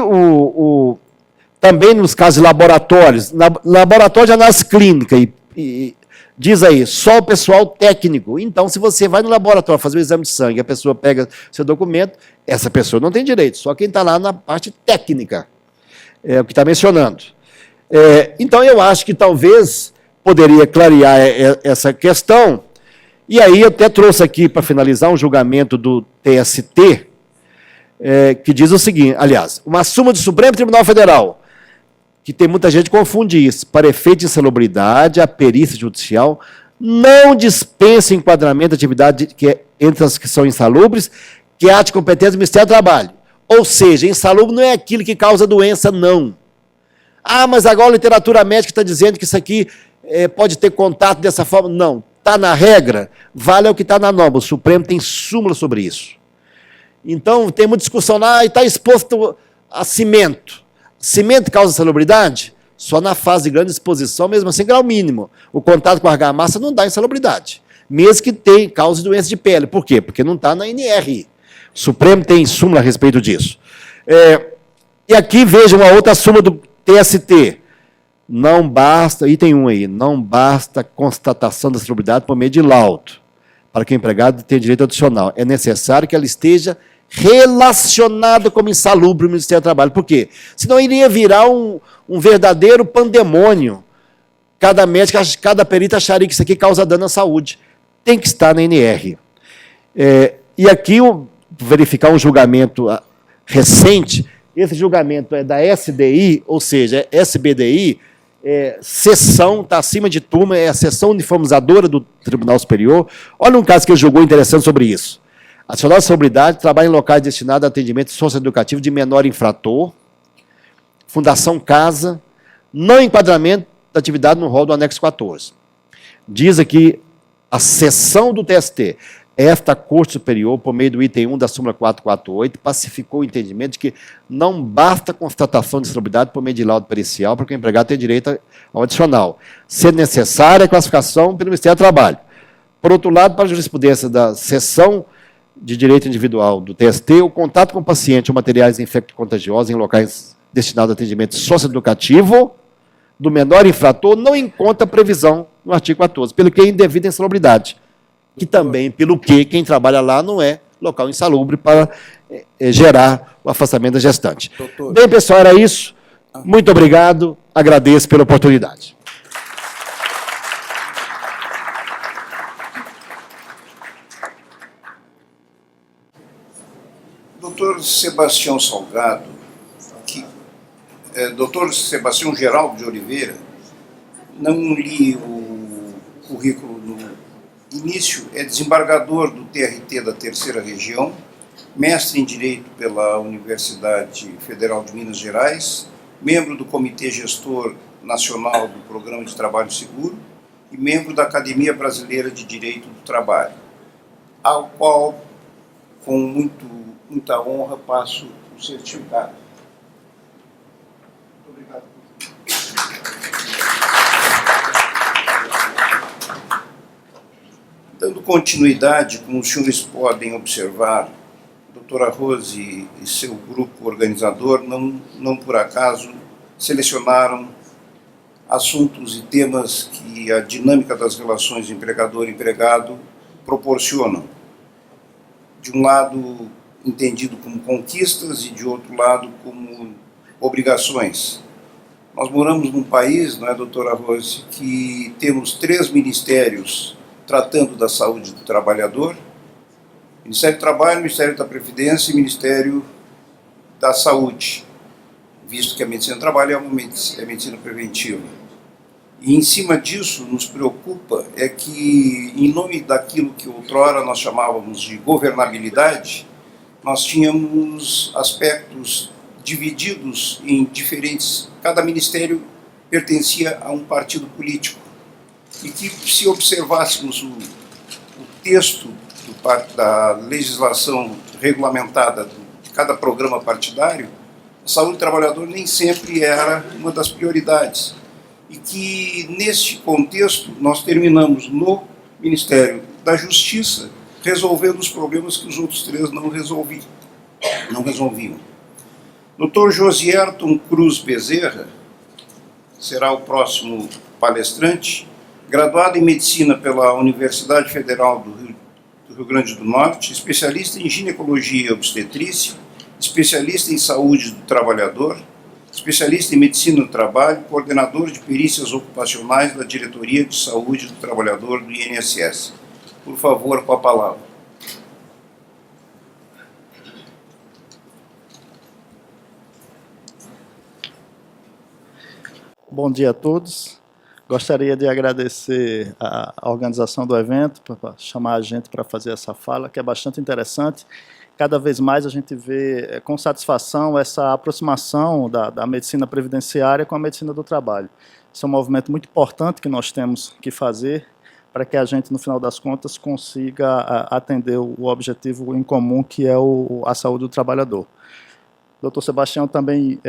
também nos casos de laboratórios, laboratório de análise clínica, e diz aí, só o pessoal técnico. Então, se você vai no laboratório fazer o exame de sangue, a pessoa pega seu documento, essa pessoa não tem direito, só quem está lá na parte técnica, é o que está mencionando. Então, eu acho que talvez poderia clarear essa questão, e aí eu até trouxe aqui, para finalizar, um julgamento do TST, que diz o seguinte, aliás, uma súmula do Supremo Tribunal Federal, que tem muita gente que confunde isso, para efeito de insalubridade, a perícia judicial não dispensa enquadramento de atividade entre as que são insalubres, que há de competência do Ministério do Trabalho. Ou seja, insalubre não é aquilo que causa doença, não. Mas agora a literatura médica está dizendo que isso aqui pode ter contato dessa forma. Não, está na regra, vale o que está na norma. O Supremo tem súmula sobre isso. Então, tem muita discussão lá, e está exposto a cimento. Cimento causa insalubridade? Só na fase de grande exposição, mesmo assim, grau mínimo. O contato com a argamassa não dá insalubridade. Mesmo que tenha causa de doença de pele. Por quê? Porque não está na NR. O Supremo tem súmula a respeito disso. E aqui veja uma outra súmula do TST. Não basta, item 1 aí, não basta constatação da insalubridade por meio de laudo, para que o empregado tenha direito adicional. É necessário que ela esteja relacionada como insalubre no Ministério do Trabalho. Por quê? Senão iria virar um verdadeiro pandemônio. Cada médico, cada perito acharia que isso aqui causa dano à saúde. Tem que estar na NR. E aqui, verificar um julgamento recente, esse julgamento é da SDI, ou seja, SBDI, seção, está acima de turma, é a seção uniformizadora do Tribunal Superior. Olha um caso que ele julgou interessante sobre isso. Adicional de insalubridade, trabalha em locais destinados a atendimento socioeducativo de menor infrator, Fundação Casa, não enquadramento da atividade no rol do anexo 14. Diz aqui a seção do TST, esta Corte Superior, por meio do item 1 da súmula 448, pacificou o entendimento de que não basta constatação de insalubridade por meio de laudo pericial para que o empregado tenha direito ao adicional, sendo necessária a classificação pelo Ministério do Trabalho. Por outro lado, para a jurisprudência da seção de direito individual do TST, o contato com o paciente ou materiais infecto-contagiosos em locais destinados a atendimento socioeducativo do menor infrator não encontra previsão no artigo 14, pelo que é indevida insalubridade. Que também, pelo que quem trabalha lá não é local insalubre para gerar o afastamento da gestante. Doutor. Bem, pessoal, era isso. Muito obrigado, agradeço pela oportunidade. Doutor Sebastião Salgado, doutor Sebastião Geraldo de Oliveira, não li o currículo no início, é desembargador do TRT da Terceira Região, mestre em Direito pela Universidade Federal de Minas Gerais, membro do Comitê Gestor Nacional do Programa de Trabalho Seguro e membro da Academia Brasileira de Direito do Trabalho, ao qual, com muita honra, passo o certificado. Muito obrigado. Dando continuidade, como os senhores podem observar, a doutora Rose e seu grupo organizador não por acaso selecionaram assuntos e temas que a dinâmica das relações empregador-empregado proporcionam. De um lado, entendido como conquistas e de outro lado como obrigações. Nós moramos num país, não é, doutora Rose, que temos 3 ministérios tratando da saúde do trabalhador: Ministério do Trabalho, Ministério da Previdência e Ministério da Saúde, visto que a medicina do trabalho é medicina preventiva. E em cima disso nos preocupa é que, em nome daquilo que outrora nós chamávamos de governabilidade, nós tínhamos aspectos divididos em diferentes, cada ministério pertencia a um partido político. E que, se observássemos o texto da legislação regulamentada de cada programa partidário, a saúde do trabalhador nem sempre era uma das prioridades. E que, neste contexto, nós terminamos no Ministério da Justiça resolvendo os problemas que os outros 3 não resolviam. Dr. Josierton Cruz Bezerra será o próximo palestrante, graduado em Medicina pela Universidade Federal do Rio Grande do Norte, especialista em ginecologia e obstetrícia, especialista em saúde do trabalhador, especialista em medicina do trabalho, coordenador de perícias ocupacionais da Diretoria de Saúde do Trabalhador do INSS. Por favor, com a palavra. Bom dia a todos. Gostaria de agradecer a organização do evento, para chamar a gente para fazer essa fala, que é bastante interessante. Cada vez mais a gente vê com satisfação essa aproximação da medicina previdenciária com a medicina do trabalho. Isso é um movimento muito importante que nós temos que fazer para que a gente, no final das contas, consiga atender o objetivo em comum, que é a saúde do trabalhador. Doutor Sebastião, também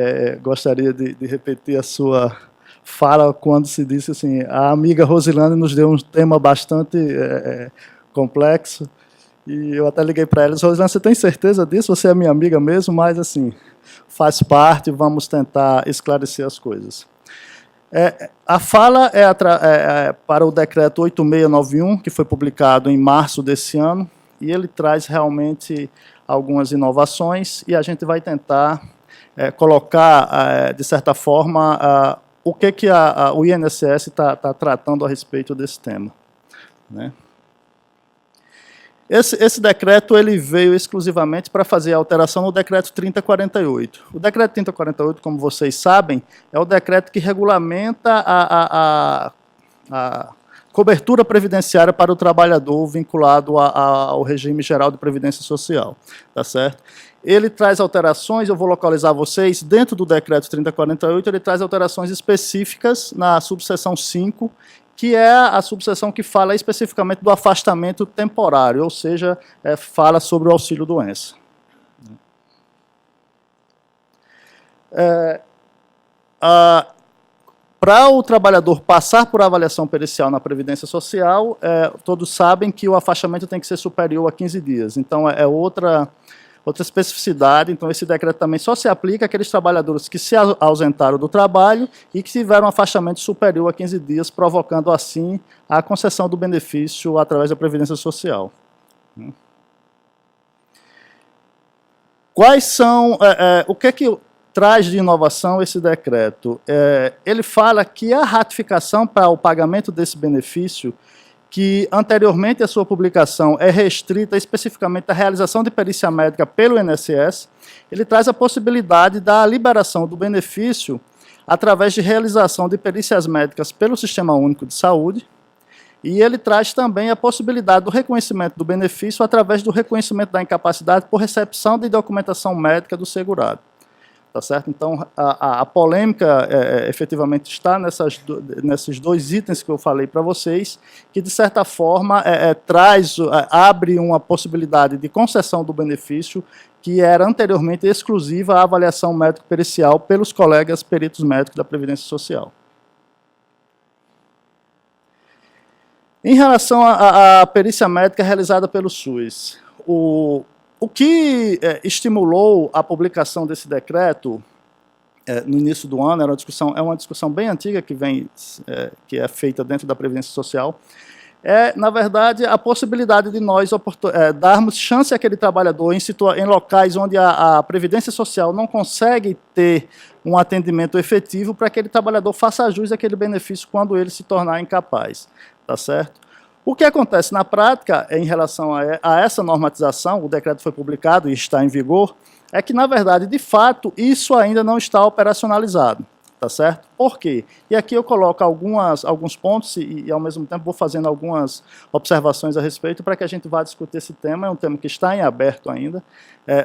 gostaria de repetir a sua fala quando se disse assim, a amiga Rosilane nos deu um tema bastante complexo, e eu até liguei para ela e disse, Rosilane, você tem certeza disso? Você é minha amiga mesmo? Mas, assim, faz parte, vamos tentar esclarecer as coisas. A fala para o decreto 8691, que foi publicado em março desse ano, e ele traz realmente algumas inovações, e a gente vai tentar colocar, de certa forma, o que o INSS está tratando a respeito desse tema, né? Esse decreto ele veio exclusivamente para fazer a alteração no decreto 3048. O decreto 3048, como vocês sabem, é o decreto que regulamenta a cobertura previdenciária para o trabalhador vinculado ao regime geral de previdência social, tá certo? Ele traz alterações, eu vou localizar vocês, dentro do decreto 3048, ele traz alterações específicas na subseção 5, que é a subseção que fala especificamente do afastamento temporário, ou seja, fala sobre o auxílio-doença. Para o trabalhador passar por avaliação pericial na Previdência Social, todos sabem que o afastamento tem que ser superior a 15 dias. Então, outra especificidade. Então, esse decreto também só se aplica àqueles trabalhadores que se ausentaram do trabalho e que tiveram um afastamento superior a 15 dias, provocando, assim, a concessão do benefício através da Previdência Social. Quais são... o que traz de inovação esse decreto? Ele fala que a ratificação para o pagamento desse benefício, que anteriormente a sua publicação é restrita especificamente à realização de perícia médica pelo INSS, ele traz a possibilidade da liberação do benefício através de realização de perícias médicas pelo Sistema Único de Saúde, e ele traz também a possibilidade do reconhecimento do benefício através do reconhecimento da incapacidade por recepção de documentação médica do segurado. Tá certo? Então, a polêmica efetivamente está nesses dois itens que eu falei para vocês, que, de certa forma, abre uma possibilidade de concessão do benefício que era anteriormente exclusiva à avaliação médico-pericial pelos colegas peritos médicos da Previdência Social. Em relação à perícia médica realizada pelo SUS, o que estimulou a publicação desse decreto no início do ano, é uma discussão bem antiga que é feita dentro da Previdência Social, na verdade, a possibilidade de nós darmos chance àquele trabalhador em locais onde a Previdência Social não consegue ter um atendimento efetivo, para que aquele trabalhador faça jus àquele benefício quando ele se tornar incapaz, tá certo? O que acontece na prática, em relação a essa normatização, o decreto foi publicado e está em vigor, é que, na verdade, de fato, isso ainda não está operacionalizado, tá certo? Por quê? E aqui eu coloco alguns pontos e, ao mesmo tempo, vou fazendo algumas observações a respeito para que a gente vá discutir esse tema. É um tema que está em aberto ainda,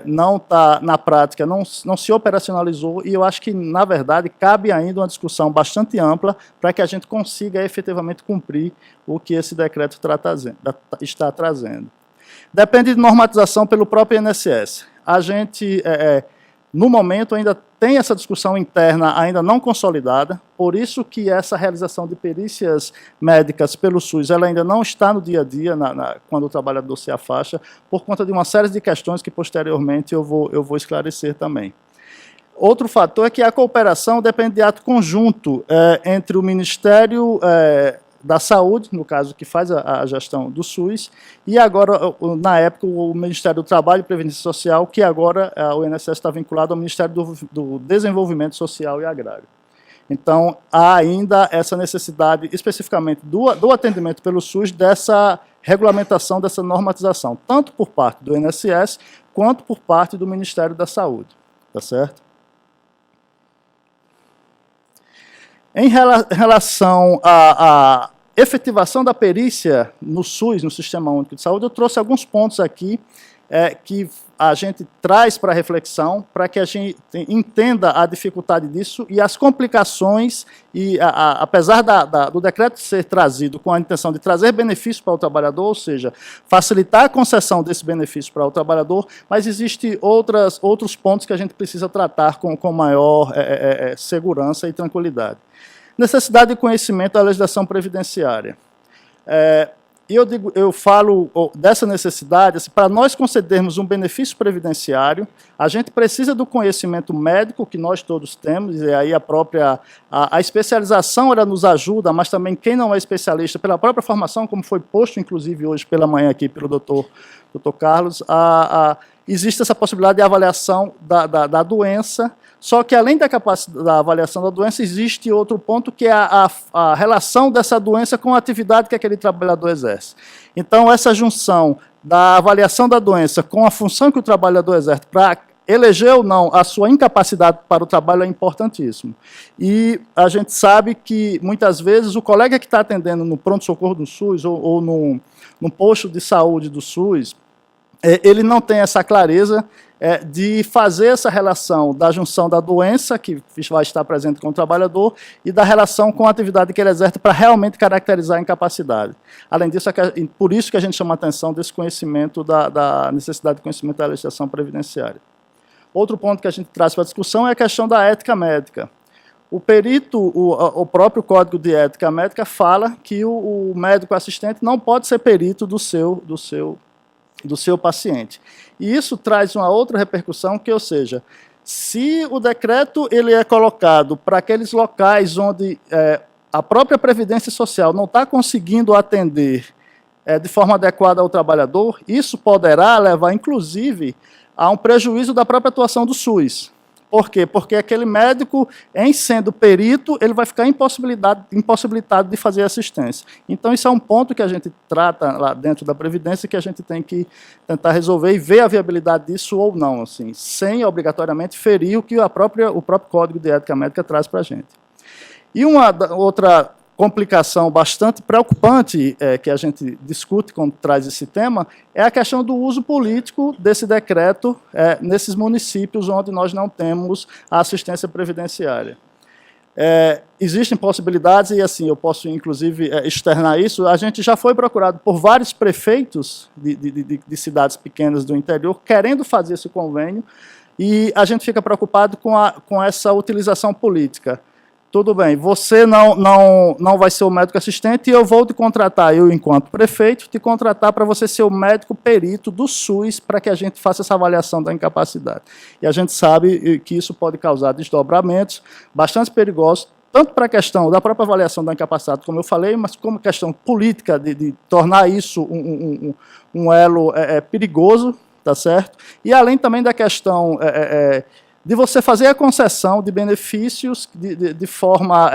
não está, na prática, não se operacionalizou, e eu acho que, na verdade, cabe ainda uma discussão bastante ampla para que a gente consiga efetivamente cumprir o que esse decreto está trazendo. Depende de normatização pelo próprio INSS. A gente, no momento, ainda tem essa discussão interna ainda não consolidada, por isso que essa realização de perícias médicas pelo SUS ela ainda não está no dia a dia, quando o trabalhador se afasta, por conta de uma série de questões que, posteriormente, eu vou esclarecer também. Outro fator é que a cooperação depende de ato conjunto entre o Ministério da Saúde, no caso, que faz a gestão do SUS, e agora, na época, o Ministério do Trabalho e Previdência Social, que agora o INSS está vinculado ao Ministério do Desenvolvimento Social e Agrário. Então, há ainda essa necessidade, especificamente, do atendimento pelo SUS, dessa regulamentação, dessa normatização, tanto por parte do INSS, quanto por parte do Ministério da Saúde. Tá certo? Em relação à efetivação da perícia no SUS, no Sistema Único de Saúde, eu trouxe alguns pontos aqui que a gente traz para a reflexão, para que a gente entenda a dificuldade disso e as complicações, e apesar do decreto ser trazido com a intenção de trazer benefício para o trabalhador, ou seja, facilitar a concessão desse benefício para o trabalhador, mas existem outros pontos que a gente precisa tratar com maior segurança e tranquilidade. Necessidade de conhecimento da legislação previdenciária. Eu falo dessa necessidade, assim, para nós concedermos um benefício previdenciário, a gente precisa do conhecimento médico, que nós todos temos, e aí a especialização ela nos ajuda, mas também quem não é especialista, pela própria formação, como foi posto, inclusive, hoje pela manhã aqui pelo doutor Carlos, existe essa possibilidade de avaliação da doença, só que, além da avaliação da doença, existe outro ponto, que é a relação dessa doença com a atividade que aquele trabalhador exerce. Então, essa junção da avaliação da doença com a função que o trabalhador exerce para eleger ou não a sua incapacidade para o trabalho é importantíssimo. E a gente sabe que, muitas vezes, o colega que está atendendo no pronto-socorro do SUS ou num posto de saúde do SUS, ele não tem essa clareza de fazer essa relação da junção da doença, que vai estar presente com o trabalhador, e da relação com a atividade que ele exerce para realmente caracterizar a incapacidade. Além disso, por isso que a gente chama a atenção desse conhecimento, da necessidade de conhecimento da legislação previdenciária. Outro ponto que a gente traz para a discussão é a questão da ética médica. O perito, o próprio Código de Ética Médica fala que o médico assistente não pode ser perito do seu paciente. E isso traz uma outra repercussão, que, ou seja, se o decreto ele é colocado para aqueles locais onde a própria Previdência Social não está conseguindo atender de forma adequada ao trabalhador, isso poderá levar, inclusive, a um prejuízo da própria atuação do SUS. Por quê? Porque aquele médico, em sendo perito, ele vai ficar impossibilitado de fazer assistência. Então, isso é um ponto que a gente trata lá dentro da Previdência, que a gente tem que tentar resolver e ver a viabilidade disso ou não, assim, sem obrigatoriamente ferir o que o próprio Código de Ética Médica traz para a gente. E uma outra complicação bastante preocupante que a gente discute quando traz esse tema é a questão do uso político desse decreto nesses municípios onde nós não temos a assistência previdenciária. Existem possibilidades, e assim, eu posso inclusive externar isso. A gente já foi procurado por vários prefeitos de cidades pequenas do interior querendo fazer esse convênio, e a gente fica preocupado com essa utilização política. Tudo bem, você não vai ser o médico assistente e eu vou te contratar, eu, enquanto prefeito, te contratar para você ser o médico perito do SUS para que a gente faça essa avaliação da incapacidade. E a gente sabe que isso pode causar desdobramentos bastante perigosos, tanto para a questão da própria avaliação da incapacidade, como eu falei, mas como questão política de tornar isso um elo perigoso, tá certo? E além também da questão de você fazer a concessão de benefícios de forma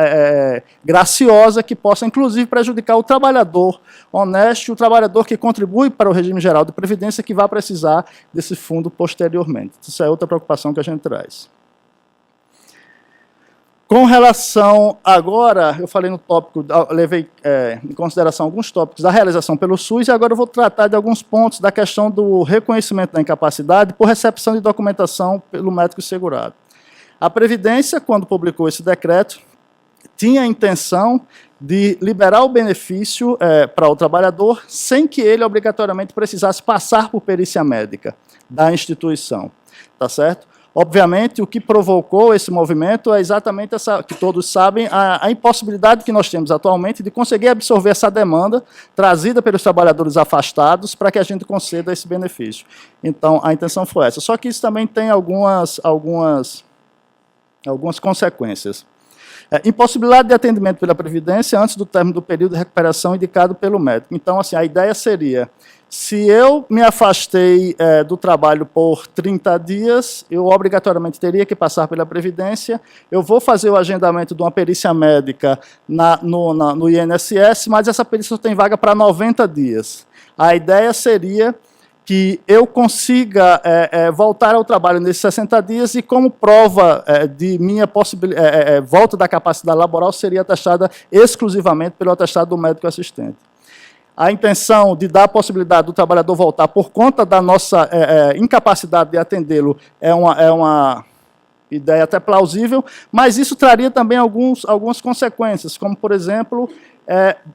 graciosa, que possa, inclusive, prejudicar o trabalhador honesto, o trabalhador que contribui para o regime geral de previdência, que vai precisar desse fundo posteriormente. Isso é outra preocupação que a gente traz. Com relação, agora, eu falei no tópico, levei em consideração alguns tópicos da realização pelo SUS, e agora eu vou tratar de alguns pontos da questão do reconhecimento da incapacidade por recepção de documentação pelo médico segurado. A Previdência, quando publicou esse decreto, tinha a intenção de liberar o benefício para o trabalhador sem que ele obrigatoriamente precisasse passar por perícia médica da instituição, tá certo? Obviamente, o que provocou esse movimento é exatamente essa, que todos sabem, a impossibilidade que nós temos atualmente de conseguir absorver essa demanda trazida pelos trabalhadores afastados para que a gente conceda esse benefício. Então, a intenção foi essa. Só que isso também tem algumas consequências. Impossibilidade de atendimento pela Previdência antes do término do período de recuperação indicado pelo médico. Então, assim, a ideia seria, se eu me afastei do trabalho por 30 dias, eu obrigatoriamente teria que passar pela Previdência, eu vou fazer o agendamento de uma perícia médica no INSS, mas essa perícia só tem vaga para 90 dias. A ideia seria que eu consiga voltar ao trabalho nesses 60 dias e, como prova de minha volta da capacidade laboral, seria atestada exclusivamente pelo atestado do médico assistente. a intenção de dar a possibilidade do trabalhador voltar por conta da nossa incapacidade de atendê-lo é uma ideia até plausível, mas isso traria também algumas consequências, como, por exemplo,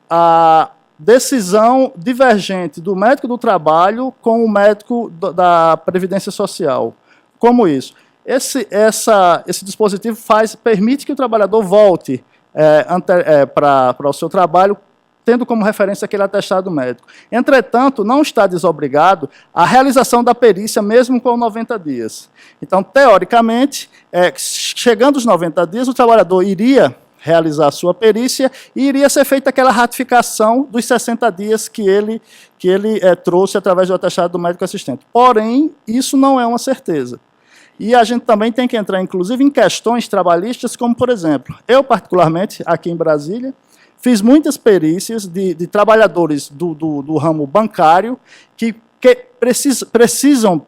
a decisão divergente do médico do trabalho com o médico da Previdência Social. Como isso? Esse dispositivo permite que o trabalhador volte para o seu trabalho, tendo como referência aquele atestado médico. Entretanto, não está desobrigado a realização da perícia, mesmo com 90 dias. Então, teoricamente, chegando os 90 dias, o trabalhador iria realizar a sua perícia e iria ser feita aquela ratificação dos 60 dias que ele trouxe através do atestado do médico assistente. Porém, isso não é uma certeza. E a gente também tem que entrar, inclusive, em questões trabalhistas, como, por exemplo, eu, particularmente, aqui em Brasília, fiz muitas perícias de trabalhadores do ramo bancário que precisam,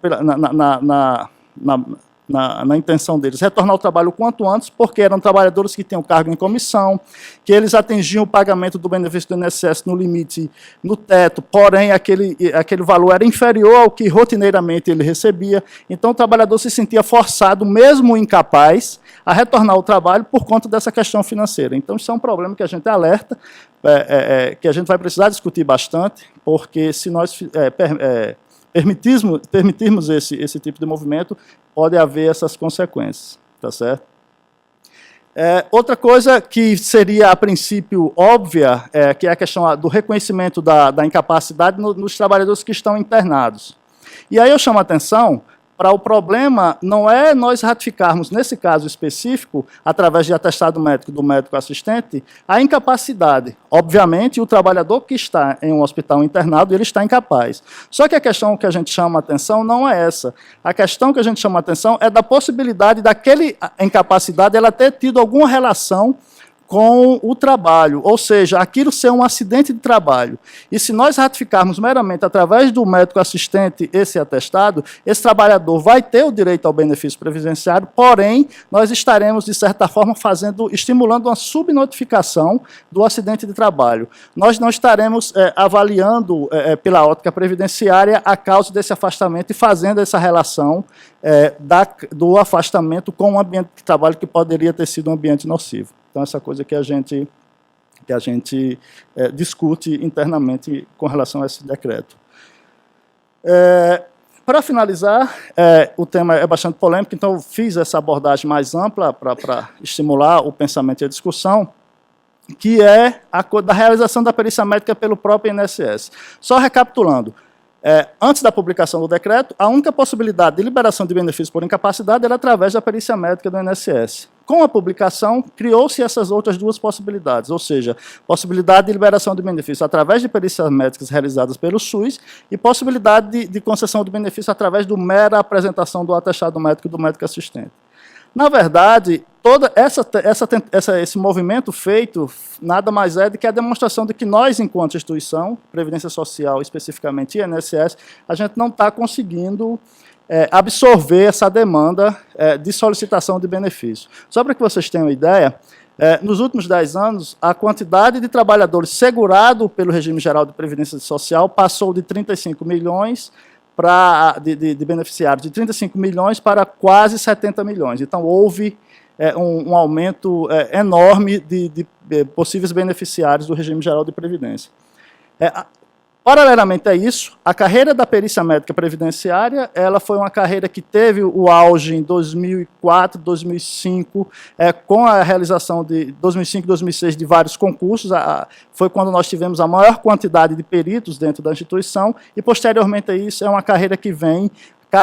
na intenção deles, retornar ao trabalho o quanto antes, porque eram trabalhadores que tinham cargo em comissão, que eles atingiam o pagamento do benefício do INSS no limite, no teto, porém aquele valor era inferior ao que rotineiramente ele recebia, então o trabalhador se sentia forçado, mesmo incapaz, a retornar ao trabalho por conta dessa questão financeira. Então isso é um problema que a gente alerta, que a gente vai precisar discutir bastante, porque se nós permitirmos esse tipo de movimento, pode haver essas consequências, tá certo? Outra coisa que seria, a princípio, óbvia, que é a questão do reconhecimento da incapacidade nos trabalhadores que estão internados. E aí eu chamo a atenção para o problema, não é nós ratificarmos, nesse caso específico, através de atestado médico do médico assistente, a incapacidade. Obviamente, o trabalhador que está em um hospital internado, ele está incapaz. Só que a questão que a gente chama a atenção não é essa. A questão que a gente chama a atenção é da possibilidade daquela incapacidade ela ter tido alguma relação com o trabalho, ou seja, aquilo ser um acidente de trabalho. E se nós ratificarmos meramente através do médico assistente esse atestado, esse trabalhador vai ter o direito ao benefício previdenciário, porém, nós estaremos, de certa forma, estimulando uma subnotificação do acidente de trabalho. Nós não estaremos avaliando, pela ótica previdenciária, a causa desse afastamento e fazendo essa relação do afastamento com um ambiente de trabalho que poderia ter sido um ambiente nocivo. Então, essa coisa que a gente discute internamente com relação a esse decreto. Para finalizar, o tema é bastante polêmico, então eu fiz essa abordagem mais ampla para estimular o pensamento e a discussão, que é a da realização da perícia médica pelo próprio INSS. Só recapitulando, antes da publicação do decreto, a única possibilidade de liberação de benefícios por incapacidade era através da perícia médica do INSS. Com a publicação, criou-se essas outras duas possibilidades, ou seja, possibilidade de liberação de benefícios através de perícias médicas realizadas pelo SUS e possibilidade de concessão de benefício através da mera apresentação do atestado médico do médico assistente. Na verdade, todo esse movimento feito nada mais é do que a demonstração de que nós, enquanto instituição, Previdência Social, especificamente INSS, a gente não está conseguindo absorver essa demanda de solicitação de benefício. Só para que vocês tenham uma ideia, nos últimos 10 anos, a quantidade de trabalhadores segurados pelo regime geral de Previdência Social passou de 35 milhões de beneficiários, de 35 milhões para quase 70 milhões. Então, houve um aumento enorme de possíveis beneficiários do regime geral de Previdência. Paralelamente a isso, a carreira da perícia médica previdenciária, ela foi uma carreira que teve o auge em 2004, 2005, com a realização de 2005 2006 de vários concursos, foi quando nós tivemos a maior quantidade de peritos dentro da instituição, e posteriormente a isso é uma carreira que vem